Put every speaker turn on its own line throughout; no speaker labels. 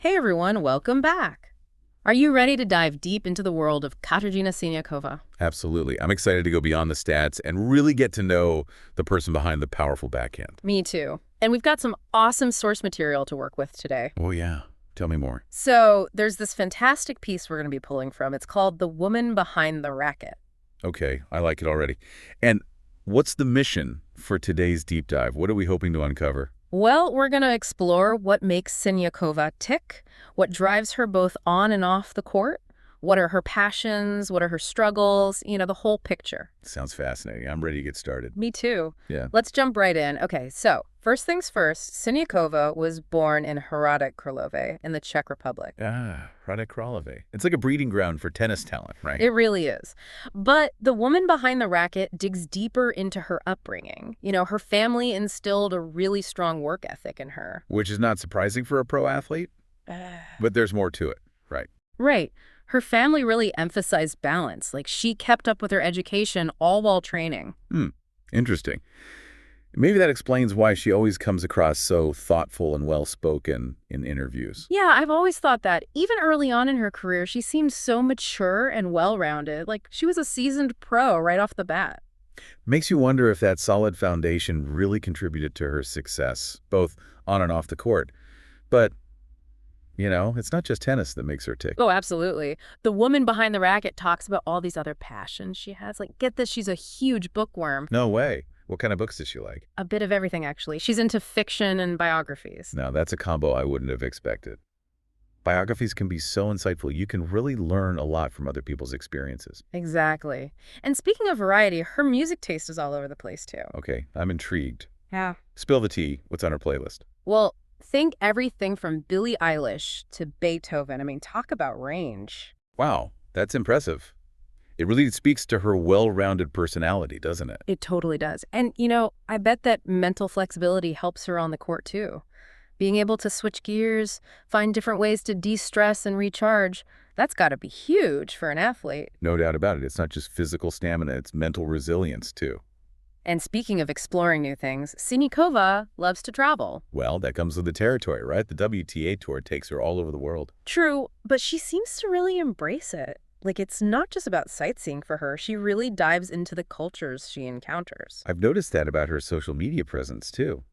Hey everyone, welcome back. Are you ready to dive deep into the world of Katerina Siniakova?
Absolutely. I'm excited to go beyond the stats and really get to know the person behind the powerful backhand.
Me too. And we've got some awesome source material to work with today.
Oh, yeah. Tell me more.
So there's this fantastic piece we're going to be pulling from. It's called The Woman Behind the Racket.
Okay, I like it already. And what's the mission for today's deep dive? What are we hoping to uncover?
Well, we're going to explore what makes Siniakova tick, what drives her both on and off the court, what are her passions, what are her struggles, the whole picture.
Sounds fascinating. I'm ready to get started.
Me too.
Yeah.
Let's jump right in. Okay, so first things first, Siniakova was born in Hradec Králové in the Czech Republic.
Hradec Králové. It's like a breeding ground for tennis talent, right?
It really is. But the woman behind the racket digs deeper into her upbringing. Her family instilled a really strong work ethic in her.
Which is not surprising for a pro athlete, but there's more to it, right?
Right. Her family really emphasized balance. Like, she kept up with her education all while training.
Interesting. Maybe that explains why she always comes across so thoughtful and well-spoken in interviews.
Yeah, I've always thought that. Even early on in her career, she seemed so mature and well-rounded. Like, she was a seasoned pro right off the bat.
Makes you wonder if that solid foundation really contributed to her success, both on and off the court. But it's not just tennis that makes her tick.
Oh, absolutely. The woman behind the racket talks about all these other passions she has. Like, get this, she's a huge bookworm.
No way. What kind of books does she like?
A bit of everything, actually. She's into fiction and biographies.
Now, that's a combo I wouldn't have expected. Biographies can be so insightful. You can really learn a lot from other people's experiences.
Exactly. And speaking of variety, her music taste is all over the place, too.
Okay, I'm intrigued.
Yeah.
Spill the tea. What's on her playlist?
Well, think everything from Billie Eilish to Beethoven. I mean, talk about range.
Wow, that's impressive. It really speaks to her well-rounded personality, doesn't it?
It totally does. And, I bet that mental flexibility helps her on the court, too. Being able to switch gears, find different ways to de-stress and recharge, that's got to be huge for an athlete.
No doubt about it. It's not just physical stamina, it's mental resilience, too.
And speaking of exploring new things, Siniakova loves to travel.
Well, that comes with the territory, right? The WTA Tour takes her all over the world.
True, but she seems to really embrace it. Like, it's not just about sightseeing for her. She really dives into the cultures she encounters.
I've noticed that about her social media presence, too.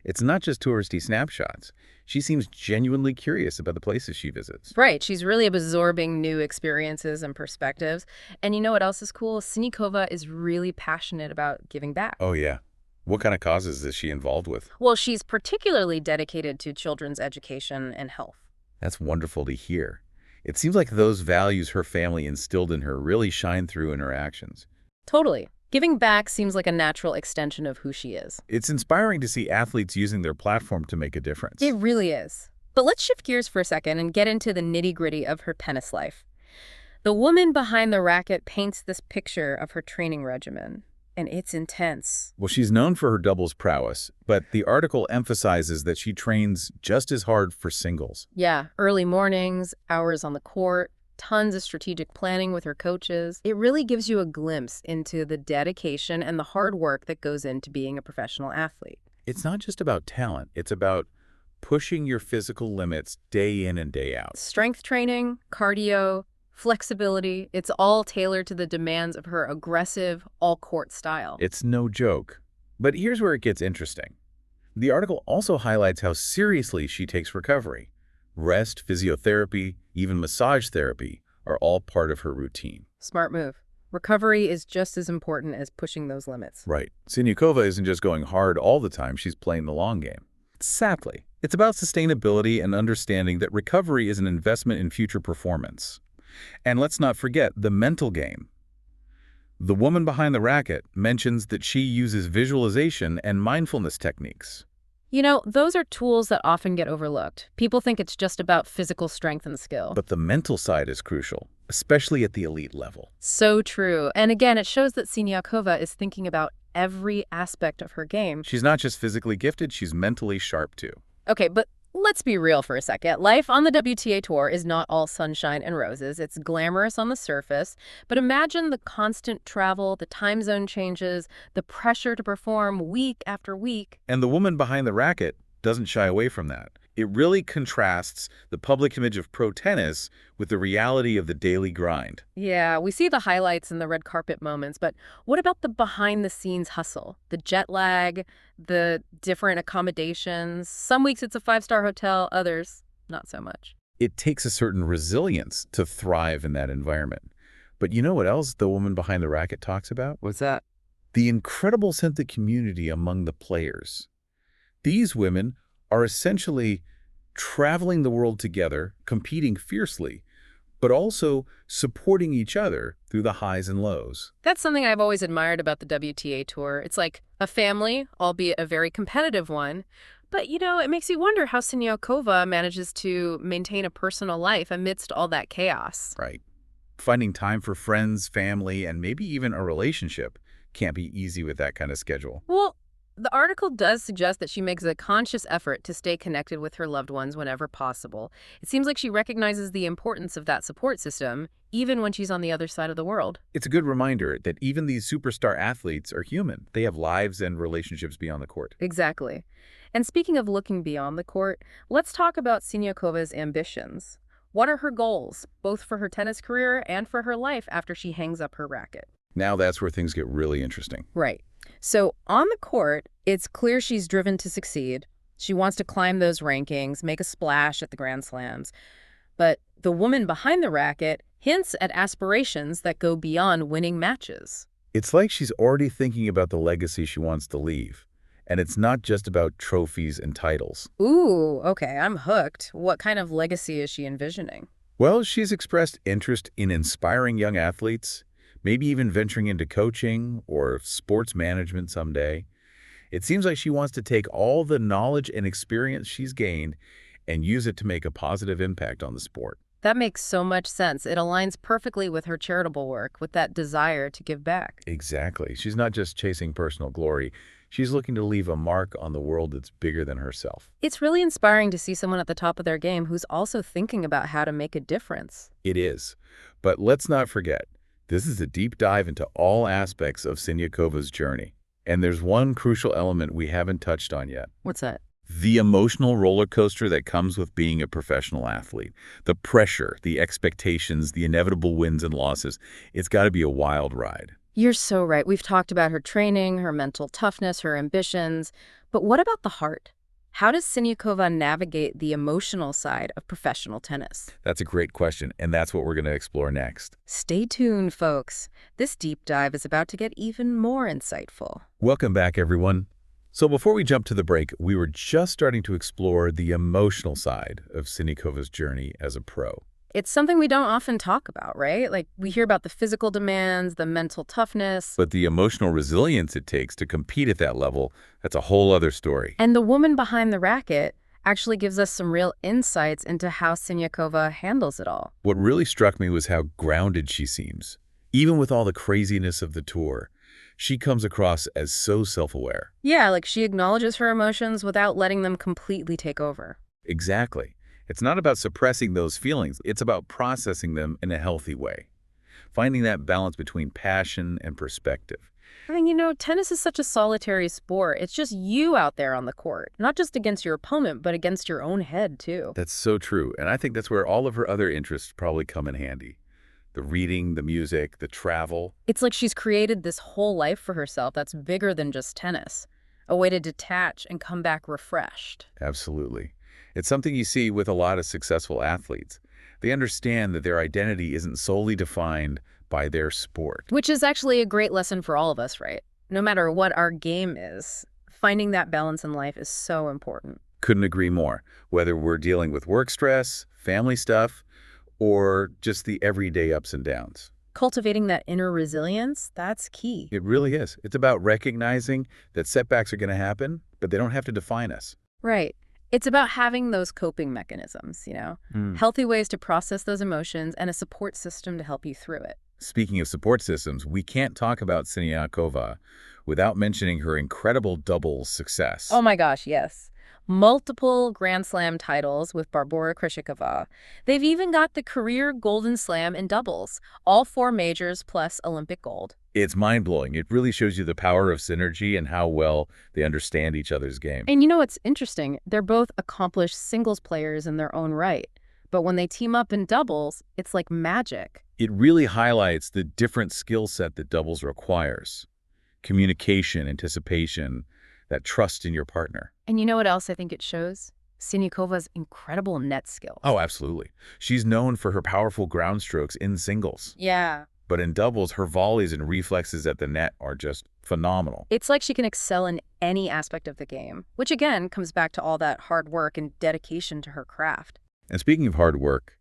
It's not just touristy snapshots. She seems genuinely curious about the places she visits.
Right. She's really absorbing new experiences and perspectives. And you know what else is cool? Siniakova is really passionate about giving back.
Oh, yeah. What kind of causes is she involved with?
Well, she's particularly dedicated to children's education and health.
That's wonderful to hear. It seems like those values her family instilled in her really shine through in her actions.
Totally. Giving back seems like a natural extension of who she is.
It's inspiring to see athletes using their platform to make a difference.
It really is. But let's shift gears for a second and get into the nitty-gritty of her tennis life. The woman behind the racket paints this picture of her training regimen, and it's intense.
Well, she's known for her doubles prowess, but the article emphasizes that she trains just as hard for singles.
Yeah, early mornings, hours on the court, tons of strategic planning with her coaches. It really gives you a glimpse into the dedication and the hard work that goes into being a professional athlete.
It's not just about talent. It's about pushing your physical limits day in and day out.
Strength training, cardio, flexibility, it's all tailored to the demands of her aggressive, all-court style.
It's no joke. But here's where it gets interesting. The article also highlights how seriously she takes recovery. Rest, physiotherapy, even massage therapy are all part of her routine.
Smart move. Recovery is just as important as pushing those limits.
Right. Siniakova isn't just going hard all the time, she's playing the long game. Exactly. It's about sustainability and understanding that recovery is an investment in future performance. And let's not forget the mental game. The woman behind the racket mentions that she uses visualization and mindfulness techniques.
Those are tools that often get overlooked. People think it's just about physical strength and skill.
But the mental side is crucial, especially at the elite level.
So true. And again, it shows that Siniakova is thinking about every aspect of her game.
She's not just physically gifted, she's mentally sharp too.
Okay, but let's be real for a second. Life on the WTA Tour is not all sunshine and roses. It's glamorous on the surface. But imagine the constant travel, the time zone changes, the pressure to perform week after week.
And the woman behind the racket doesn't shy away from that. It really contrasts the public image of pro tennis with the reality of the daily grind.
Yeah, we see the highlights and the red carpet moments, but what about the behind-the-scenes hustle? The jet lag, the different accommodations. Some weeks it's a five-star hotel, others, not so much.
It takes a certain resilience to thrive in that environment. But you know what else the woman behind the racket talks about?
What's that?
The incredible sense of community among the players. These women are essentially traveling the world together, competing fiercely, but also supporting each other through the highs and lows.
That's something I've always admired about the WTA Tour. It's like a family, albeit a very competitive one. But, it makes you wonder how Siniakova manages to maintain a personal life amidst all that chaos.
Right. Finding time for friends, family, and maybe even a relationship can't be easy with that kind of schedule.
Well, the article does suggest that she makes a conscious effort to stay connected with her loved ones whenever possible. It seems like she recognizes the importance of that support system, even when she's on the other side of the world.
It's a good reminder that even these superstar athletes are human. They have lives and relationships beyond the court.
Exactly. And speaking of looking beyond the court, let's talk about Siniakova's ambitions. What are her goals, both for her tennis career and for her life after she hangs up her racket?
Now that's where things get really interesting.
Right. So on the court, it's clear she's driven to succeed. She wants to climb those rankings, make a splash at the Grand Slams. But the woman behind the racket hints at aspirations that go beyond winning matches.
It's like she's already thinking about the legacy she wants to leave. And it's not just about trophies and titles.
Ooh, okay, I'm hooked. What kind of legacy is she envisioning?
Well, she's expressed interest in inspiring young athletes, maybe even venturing into coaching or sports management someday. It seems like she wants to take all the knowledge and experience she's gained and use it to make a positive impact on the sport.
That makes so much sense. It aligns perfectly with her charitable work, with that desire to give back.
Exactly. She's not just chasing personal glory. She's looking to leave a mark on the world that's bigger than herself.
It's really inspiring to see someone at the top of their game who's also thinking about how to make a difference.
It is. But let's not forget, this is a deep dive into all aspects of Siniakova's journey. And there's one crucial element we haven't touched on yet.
What's that?
The emotional roller coaster that comes with being a professional athlete. The pressure, the expectations, the inevitable wins and losses. It's got to be a wild ride.
You're so right. We've talked about her training, her mental toughness, her ambitions. But what about the heart? How does Siniakova navigate the emotional side of professional tennis?
That's a great question, and that's what we're going to explore next.
Stay tuned, folks. This deep dive is about to get even more insightful.
Welcome back, everyone. So before we jump to the break, we were just starting to explore the emotional side of Siniakova's journey as a pro.
It's something we don't often talk about, right? Like, we hear about the physical demands, the mental toughness.
But the emotional resilience it takes to compete at that level, that's a whole other story.
And the woman behind the racket actually gives us some real insights into how Siniakova handles it all.
What really struck me was how grounded she seems. Even with all the craziness of the tour, she comes across as so self-aware.
Yeah, like she acknowledges her emotions without letting them completely take over.
Exactly. It's not about suppressing those feelings. It's about processing them in a healthy way. Finding that balance between passion and perspective.
I mean, tennis is such a solitary sport. It's just you out there on the court, not just against your opponent, but against your own head, too.
That's so true. And I think that's where all of her other interests probably come in handy. The reading, the music, the travel.
It's like she's created this whole life for herself that's bigger than just tennis. A way to detach and come back refreshed.
Absolutely. It's something you see with a lot of successful athletes. They understand that their identity isn't solely defined by their sport.
Which is actually a great lesson for all of us, right? No matter what our game is, finding that balance in life is so important.
Couldn't agree more. Whether we're dealing with work stress, family stuff, or just the everyday ups and downs.
Cultivating that inner resilience, that's key.
It really is. It's about recognizing that setbacks are going to happen, but they don't have to define us.
Right. It's about having those coping mechanisms, healthy ways to process those emotions and a support system to help you through it.
Speaking of support systems, we can't talk about Siniakova without mentioning her incredible doubles success.
Oh my gosh, yes. multiple Grand Slam titles with Barbora Krejcikova. They've even got the career Golden Slam in doubles, all 4 majors plus Olympic gold.
It's mind-blowing. It really shows you the power of synergy and how well they understand each other's game.
And you know what's interesting? They're both accomplished singles players in their own right. But when they team up in doubles, it's like magic.
It really highlights the different skill set that doubles requires. Communication, anticipation, that trust in your partner.
And you know what else I think it shows? Siniakova's incredible net skills.
Oh, absolutely. She's known for her powerful ground strokes in singles.
Yeah.
But in doubles, her volleys and reflexes at the net are just phenomenal.
It's like she can excel in any aspect of the game, which again comes back to all that hard work and dedication to her craft.
And speaking of hard work,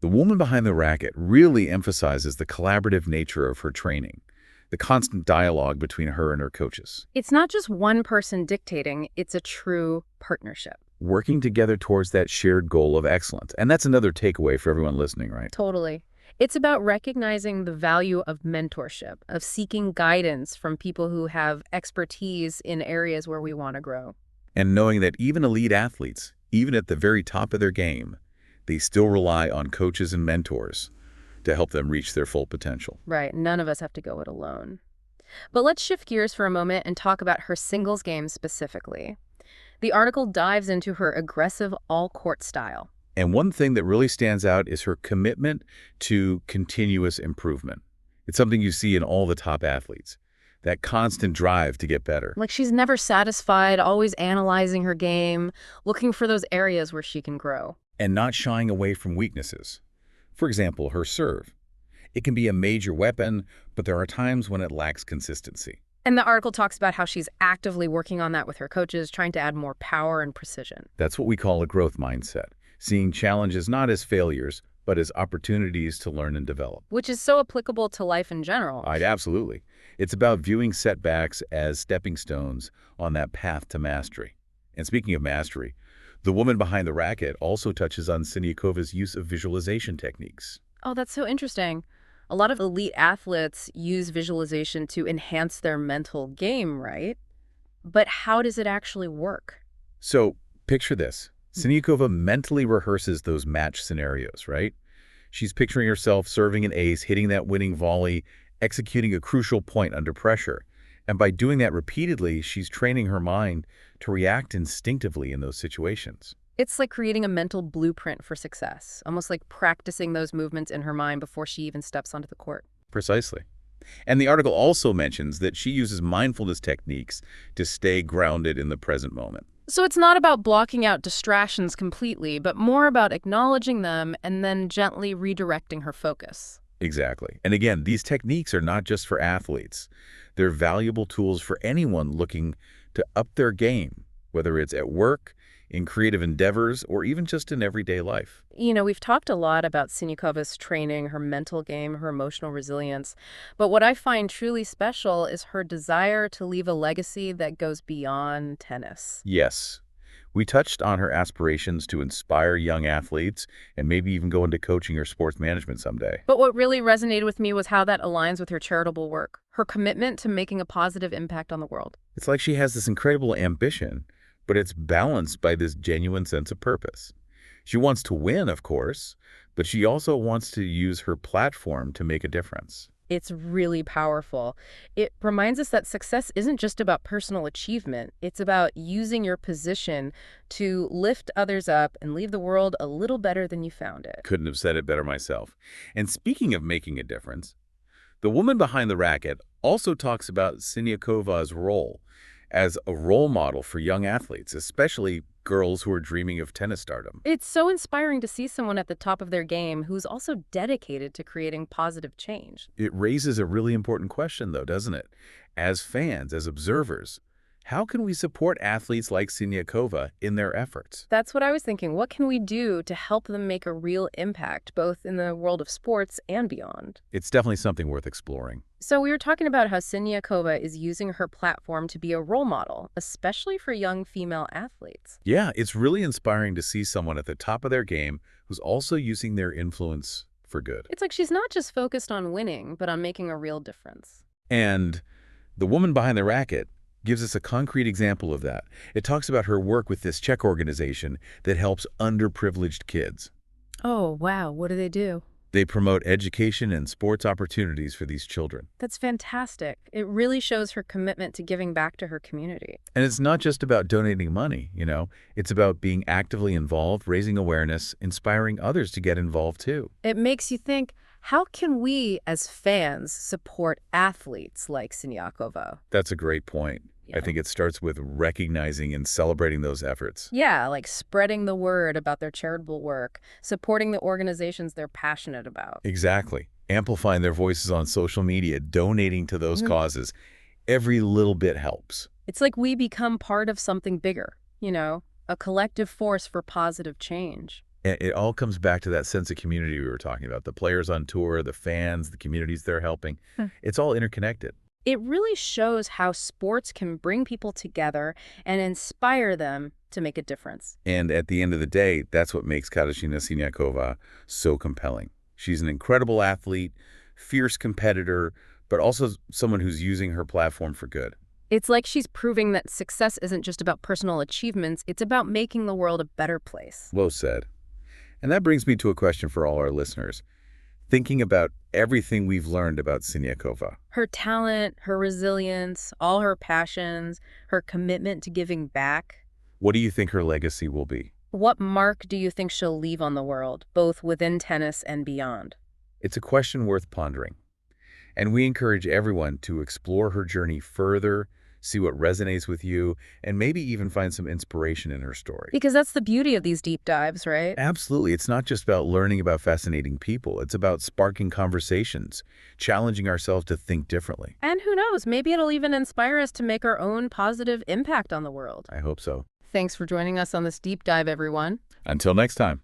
the woman behind the racket really emphasizes the collaborative nature of her training, the constant dialogue between her and her coaches.
It's not just one person dictating, it's a true partnership.
Working together towards that shared goal of excellence. And that's another takeaway for everyone listening, right?
Totally. It's about recognizing the value of mentorship, of seeking guidance from people who have expertise in areas where we want to grow.
And knowing that even elite athletes, even at the very top of their game, they still rely on coaches and mentors to help them reach their full potential.
Right, none of us have to go it alone. But let's shift gears for a moment and talk about her singles game specifically. The article dives into her aggressive all-court style.
And one thing that really stands out is her commitment to continuous improvement. It's something you see in all the top athletes, that constant drive to get better.
Like she's never satisfied, always analyzing her game, looking for those areas where she can grow.
And not shying away from weaknesses. For example, her serve. It can be a major weapon, but there are times when it lacks consistency.
And the article talks about how she's actively working on that with her coaches, trying to add more power and precision.
That's what we call a growth mindset, seeing challenges not as failures, but as opportunities to learn and develop.
Which is so applicable to life in general.
Absolutely. It's about viewing setbacks as stepping stones on that path to mastery. And speaking of mastery, the woman behind the racket also touches on Siniakova's use of visualization techniques.
Oh, that's so interesting. A lot of elite athletes use visualization to enhance their mental game, right? But how does it actually work?
So, picture this. Siniakova mentally rehearses those match scenarios, right? She's picturing herself serving an ace, hitting that winning volley, executing a crucial point under pressure. And by doing that repeatedly, she's training her mind to react instinctively in those situations.
It's like creating a mental blueprint for success, almost like practicing those movements in her mind before she even steps onto the court.
Precisely. And the article also mentions that she uses mindfulness techniques to stay grounded in the present moment.
So it's not about blocking out distractions completely, but more about acknowledging them and then gently redirecting her focus.
Exactly. And again, these techniques are not just for athletes. They're valuable tools for anyone looking to up their game, whether it's at work, in creative endeavors, or even just in everyday life.
You know, we've talked a lot about Siniakova's training, her mental game, her emotional resilience. But what I find truly special is her desire to leave a legacy that goes beyond tennis.
Yes. We touched on her aspirations to inspire young athletes and maybe even go into coaching or sports management someday.
But what really resonated with me was how that aligns with her charitable work, her commitment to making a positive impact on the world.
It's like she has this incredible ambition, but it's balanced by this genuine sense of purpose. She wants to win, of course, but she also wants to use her platform to make a difference.
It's really powerful. It reminds us that success isn't just about personal achievement. It's about using your position to lift others up and leave the world a little better than you found it.
Couldn't have said it better myself. And speaking of making a difference, the woman behind the racket also talks about Siniakova's role as a role model for young athletes, especially girls who are dreaming of tennis stardom.
It's so inspiring to see someone at the top of their game who's also dedicated to creating positive change.
It raises a really important question, though, doesn't it? As fans, as observers, how can we support athletes like Siniakova in their efforts?
That's what I was thinking. What can we do to help them make a real impact, both in the world of sports and beyond?
It's definitely something worth exploring.
So we were talking about how Siniakova is using her platform to be a role model, especially for young female athletes.
Yeah, it's really inspiring to see someone at the top of their game who's also using their influence for good.
It's like she's not just focused on winning, but on making a real difference.
And the woman behind the racket gives us a concrete example of that. It talks about her work with this Czech organization that helps underprivileged kids.
Oh, wow. What do they do?
They promote education and sports opportunities for these children.
That's fantastic. It really shows her commitment to giving back to her community.
And it's not just about donating money, It's about being actively involved, raising awareness, inspiring others to get involved too.
It makes you think, how can we as fans support athletes like Siniakova?
That's a great point. I think it starts with recognizing and celebrating those efforts.
Yeah, like spreading the word about their charitable work, supporting the organizations they're passionate about.
Exactly. Amplifying their voices on social media, donating to those causes. Every little bit helps.
It's like we become part of something bigger, a collective force for positive change.
And it all comes back to that sense of community we were talking about. The players on tour, the fans, the communities they're helping. It's all interconnected.
It really shows how sports can bring people together and inspire them to make a difference.
And at the end of the day, that's what makes Katerina Siniakova so compelling. She's an incredible athlete, fierce competitor, but also someone who's using her platform for good.
It's like she's proving that success isn't just about personal achievements, it's about making the world a better place.
Well said. And that brings me to a question for all our listeners. Thinking about everything we've learned about Siniakova.
Her talent, her resilience, all her passions, her commitment to giving back.
What do you think her legacy will be?
What mark do you think she'll leave on the world, both within tennis and beyond?
It's a question worth pondering. And we encourage everyone to explore her journey further, see what resonates with you, and maybe even find some inspiration in her story.
Because that's the beauty of these deep dives, right?
Absolutely. It's not just about learning about fascinating people. It's about sparking conversations, challenging ourselves to think differently.
And who knows, maybe it'll even inspire us to make our own positive impact on the world.
I hope so.
Thanks for joining us on this deep dive, everyone.
Until next time.